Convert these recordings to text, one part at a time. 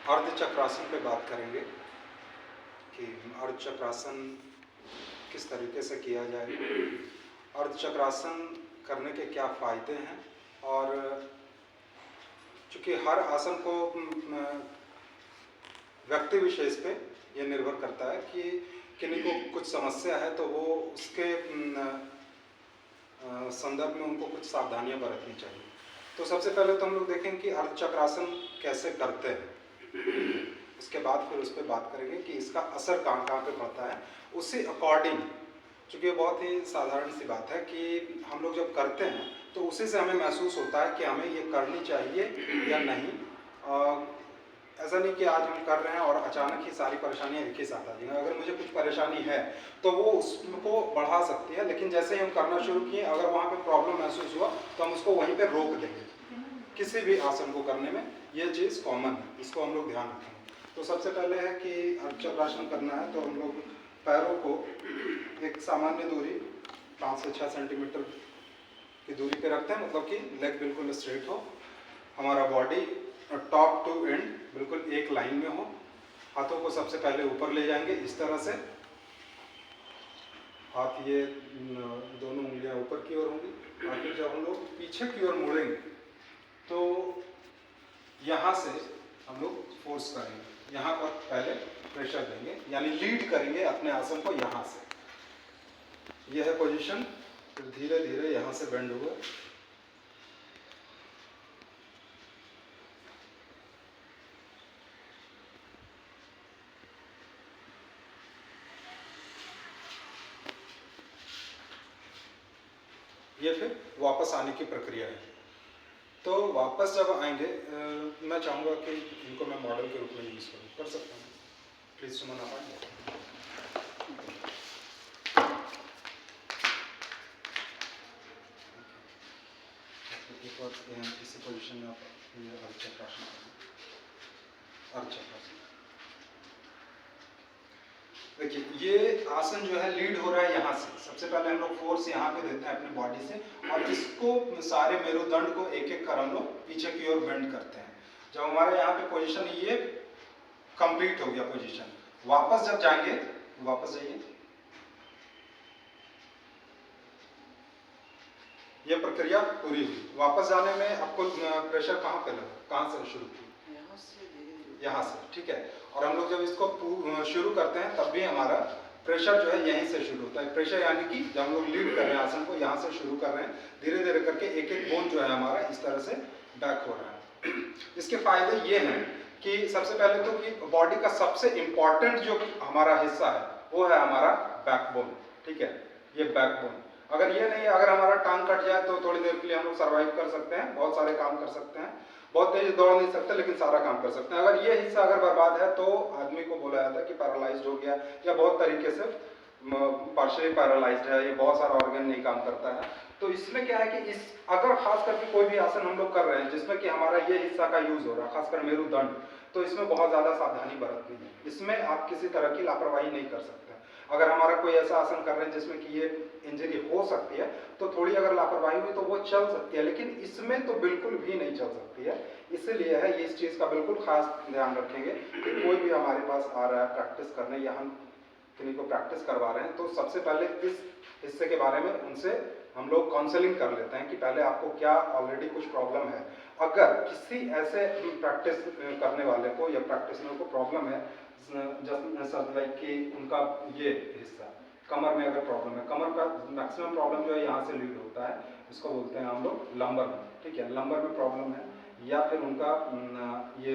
अर्ध चक्रासन पे बात करेंगे कि अर्ध चक्रासन किस तरीके से किया जाए, अर्ध चक्रासन करने के क्या फ़ायदे हैं, और चूँकि हर आसन को व्यक्ति विशेष पे ये निर्भर करता है कि किन्हीं को कुछ समस्या है तो वो उसके संदर्भ में उनको कुछ सावधानियां बरतनी चाहिए। तो सबसे पहले तो हम लोग देखें कि अर्ध चक्रासन कैसे करते हैं, उसके बाद फिर उस पर बात करेंगे कि इसका असर कहाँ कहाँ पे पड़ता है। उसी अकॉर्डिंग, चूँकि बहुत ही साधारण सी बात है कि हम लोग जब करते हैं तो उसी से हमें महसूस होता है कि हमें ये करनी चाहिए या नहीं। ऐसा नहीं कि आज हम कर रहे हैं और अचानक ही सारी परेशानियां एक ही साथ आ जाएंगी। अगर मुझे कुछ परेशानी है तो वो उसको बढ़ा सकती है, लेकिन जैसे ही हम करना शुरू किए, अगर वहाँ पे प्रॉब्लम महसूस हुआ तो हम उसको वहीं पे रोक देंगे। किसी भी आसन को करने में ये चीज़ कॉमन है, इसको हम लोग ध्यान रखेंगे। तो सबसे पहले है कि अर्ध चक्रासन करना है तो हम लोग पैरों को एक सामान्य दूरी 5 से 6 सेंटीमीटर की दूरी पे रखते हैं, मतलब कि लेग बिल्कुल स्ट्रेट हो, हमारा बॉडी टॉप टू एंड बिल्कुल एक लाइन में हो। हाथों को सबसे पहले ऊपर ले जाएंगे इस तरह से, हाथ ये दोनों उंगलियां ऊपर की ओर होंगी। और फिर जब हम लोग पीछे की ओर मुड़ेंगे तो यहाँ से हम लोग फोर्स करेंगे, यहाँ पर पहले प्रेशर देंगे, यानी लीड करेंगे अपने आसन को यहाँ से। यह है पोजीशन। फिर धीरे धीरे यहाँ से बेंड हुआ, ये फिर वापस आने की प्रक्रिया है। तो वापस जब आएंगे, मैं चाहूँगा कि इनको मैं मॉडल के रूप में यूज़ करूँ, कर सकता हूँ। प्लीज़ सुमन आप आएंगे। एक और इसी पोजीशन में आप ये अर्ध चक्रासन करें। अर्ध चक्रासन देखिए, ये आसन जो है लीड हो रहा है यहाँ से। सबसे पहले हम लोग फोर्स यहाँ पे देते हैं अपनी बॉडी से, और इसको सारे मेरुदंड को एक एक कर हम लोग पीछे की ओर बेंड करते हैं। जब हमारे यहाँ पे पोजीशन ये कंप्लीट हो गया पोजीशन, वापस जब जाएंगे, वापस जाइए, ये प्रक्रिया पूरी हुई। वापस जाने में आपको प्रेशर कहाँ पे लगा, कहाँ से शुरू की? यहाँ से, ठीक है। और हम लोग जब इसको शुरू करते हैं तब भी हमारा प्रेशर जो है यहीं से शुरू होता है। प्रेशर यानी कि जब हम लोग लीड कर रहे हैं आसन को, यहाँ से शुरू कर रहे हैं, धीरे धीरे करके एक एक बोन जो है हमारा इस तरह से बैक हो रहा है। इसके फायदे ये हैं कि सबसे पहले तो कि बॉडी का सबसे इम्पॉर्टेंट जो हमारा हिस्सा है वो है हमारा बैकबोन, ठीक है। ये बैकबोन, अगर ये नहीं, अगर हमारा टांग कट जाए तो थोड़ी देर के लिए हम लोग सर्वाइव कर सकते हैं, बहुत सारे काम कर सकते हैं, बहुत तेज दौड़ नहीं सकते लेकिन सारा काम कर सकते हैं। अगर ये हिस्सा अगर बर्बाद है तो आदमी को बोला जाता है कि पैरालाइज्ड हो गया, या बहुत तरीके से पार्शियली पैरालाइज्ड है, ये बहुत सारा ऑर्गन नहीं काम करता है। तो इसमें क्या है कि इस अगर खास करके कोई भी आसन हम लोग कर रहे हैं जिसमें कि हमारा ये हिस्सा का यूज हो रहा है, खासकर मेरुदंड, तो इसमें बहुत ज्यादा सावधानी बरतनी है। इसमें आप किसी तरह की लापरवाही नहीं कर सकते। अगर हमारा कोई ऐसा आसन कर रहे हैं जिसमें कि ये इंजरी हो सकती है तो थोड़ी अगर लापरवाही हुई तो वो चल सकती है, लेकिन इसमें तो बिल्कुल भी नहीं चल सकती है। इसलिए है ये इस चीज का बिल्कुल खास ध्यान रखेंगे कि कोई भी हमारे पास आ रहा है प्रैक्टिस करने, या हम किन्हीं को प्रैक्टिस करवा रहे हैं, तो सबसे पहले इस हिस्से के बारे में उनसे हम लोग काउंसलिंग कर लेते हैं कि पहले आपको क्या ऑलरेडी कुछ प्रॉब्लम है। अगर किसी ऐसे प्रैक्टिस करने वाले को या प्रैक्टिशनर को प्रॉब्लम है, जस्ट लाइक कि उनका ये हिस्सा कमर में अगर प्रॉब्लम है, कमर का मैक्सिमम प्रॉब्लम जो है यहाँ से लीड होता है, इसको बोलते हैं हम लोग लंबर में, ठीक है। लंबर में प्रॉब्लम है, या फिर उनका ये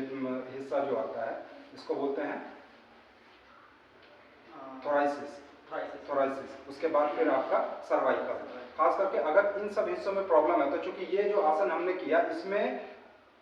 हिस्सा जो आता है इसको बोलते हैं थोराइसिस। उसके बाद फिर आपका सर्वाइकल। खास करके अगर इन सब हिस्सों में प्रॉब्लम है तो चूंकि ये जो आसन हमने किया इसमें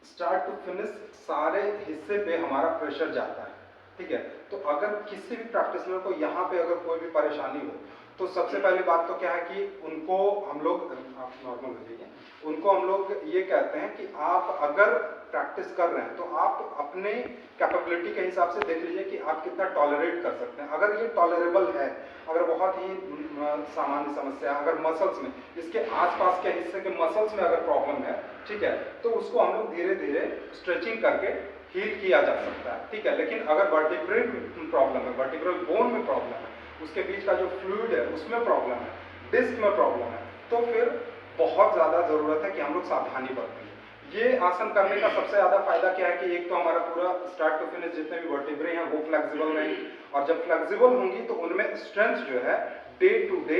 स्टार्ट टू फिनिश सारे हिस्से पे हमारा प्रेशर जाता है, ठीक है। तो अगर किसी भी प्रैक्टिशनर को यहाँ पे अगर कोई भी परेशानी हो तो सबसे पहली बात तो क्या है कि उनको हम लोग, आप नॉर्मल हो जाइए, उनको हम लोग ये कहते हैं कि आप अगर प्रैक्टिस कर रहे हैं तो आप अपने कैपेबिलिटी के हिसाब से देख लीजिए कि आप कितना टॉलरेट कर सकते हैं। अगर ये टॉलरेबल है, अगर बहुत ही सामान्य समस्या, अगर मसल्स में, इसके आसपास के हिस्से के मसल्स में अगर प्रॉब्लम है, ठीक है, तो उसको हम लोग धीरे धीरे स्ट्रेचिंग करके हील किया जा सकता है, ठीक है। लेकिन अगर वर्टिब्रल प्रॉब्लम है, वर्टिब्रल बोन में प्रॉब्लम है, उसके बीच का जो फ्लूइड है उसमें प्रॉब्लम है, डिस्क में प्रॉब्लम है, तो फिर बहुत ज़्यादा ज़रूरत है कि हम लोग सावधानी बरतें। ये आसन करने का सबसे ज़्यादा फायदा क्या है कि एक तो हमारा पूरा स्टार्ट टू फिनिश जितने भी वर्टिब्रे हैं वो फ्लेक्सिबल रहेंगी, और जब फ्लेक्सिबल होंगी तो उनमें स्ट्रेंथ जो है डे टू डे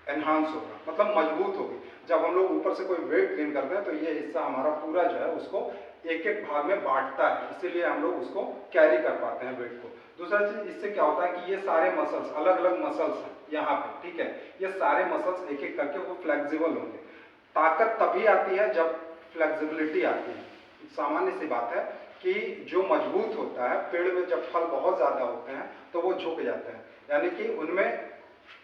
एनहांस होगा, मतलब मजबूत होगी। जब हम लोग ऊपर से कोई वेट गेन करते हैं तो ये हिस्सा हमारा पूरा जो है उसको एक एक भाग में बांटता है, इसीलिए हम लोग उसको कैरी कर पाते हैं वेट को। दूसरा चीज इससे क्या होता है कि ये सारे मसल्स अलग अलग मसल्स हैं यहाँ पे, ठीक है, ये सारे मसल्स एक एक करके वो फ्लेक्सिबल होंगे। ताकत तभी आती है जब फ्लेक्सिबिलिटी आती है। सामान्य सी बात है कि जो मजबूत होता है, पेड़ में जब फल बहुत ज्यादा होते हैं तो वो झुक जाते हैं, यानी कि उनमें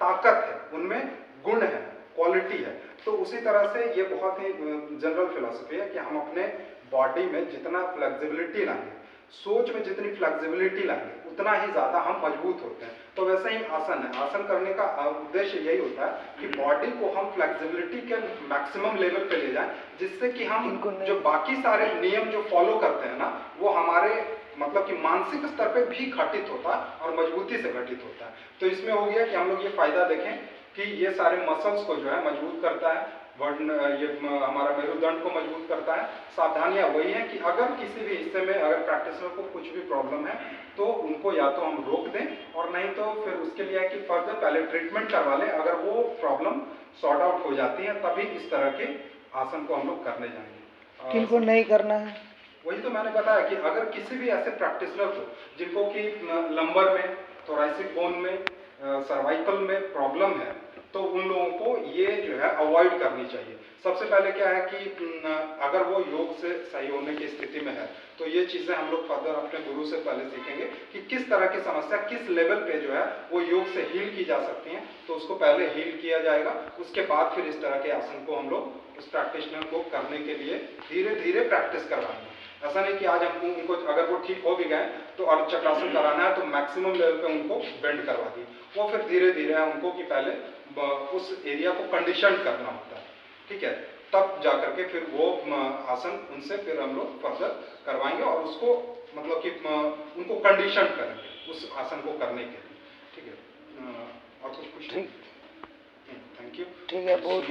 ताकत है, उनमें गुण है, क्वालिटी है। तो उसी तरह से ये बहुत ही जनरल फिलॉसफी है कि हम अपने बॉडी में जितना फ्लेक्सिबिलिटी लाएंगे, सोच में जितनी फ्लेक्सिबिलिटी लाएंगे, उतना ही ज्यादा हम मजबूत होते हैं। तो वैसे ही आसन है, आसन करने का उद्देश्य यही होता है कि बॉडी को हम फ्लेक्सिबिलिटी के मैक्सिमम लेवल पे ले जाएं, जिससे कि हम जो बाकी सारे नियम जो फॉलो करते हैं ना, वो हमारे मतलब कि मानसिक स्तर पे भी घटित होता है और मजबूती से घटित होता है। तो इसमें हो गया कि हम लोग ये फायदा देखें कि ये सारे मसल्स को जो है मजबूत करता है, ये हमारा मेरुदंड को मजबूत करता है। सावधानियां वही है कि अगर किसी भी हिस्से में अगर प्रैक्टिसर को कुछ भी प्रॉब्लम है तो उनको या तो हम रोक दें, और नहीं तो फिर उसके लिए है कि फर्दर पहले ट्रीटमेंट करवा लें। अगर वो प्रॉब्लम सॉर्ट आउट हो जाती है तभी इस तरह के आसन को हम लोग करने जाएंगे। किनको नहीं करना है, वही तो मैंने बताया कि अगर किसी भी ऐसे प्रैक्टिसनर को जिनको कि लंबर में, थोरैसिक बोन में, सर्वाइकल में प्रॉब्लम है, तो उन लोगों को ये जो है अवॉइड करनी चाहिए। सबसे पहले क्या है कि अगर वो योग से सही होने की स्थिति में है तो ये चीज़ें हम लोग फर्दर अपने गुरु से पहले सीखेंगे कि किस तरह की समस्या किस लेवल पे जो है वो योग से हील की जा सकती है, तो उसको पहले हील किया जाएगा। उसके बाद फिर इस तरह के आसन को हम लोग उस प्रैक्टिशनर को करने के लिए धीरे धीरे प्रैक्टिस करवाएंगे। ऐसा नहीं कि आज हम उनको अगर वो ठीक हो भी गए तो अर्ध चक्रासन कराना है तो मैक्सिमम लेवल पे उनको बेंड करवा दी, वो फिर धीरे धीरे उनको कि पहले उस एरिया को कंडीशन करना होता है, ठीक है, तब जाकर के फिर वो आसन उनसे फिर हम लोग फर्दर करवाएंगे और उसको मतलब कि उनको कंडीशन करेंगे उस आसन को करने के लिए, ठीक है। और कुछ पूछना? ठीक, थैंक यू, ठीक है, बहुत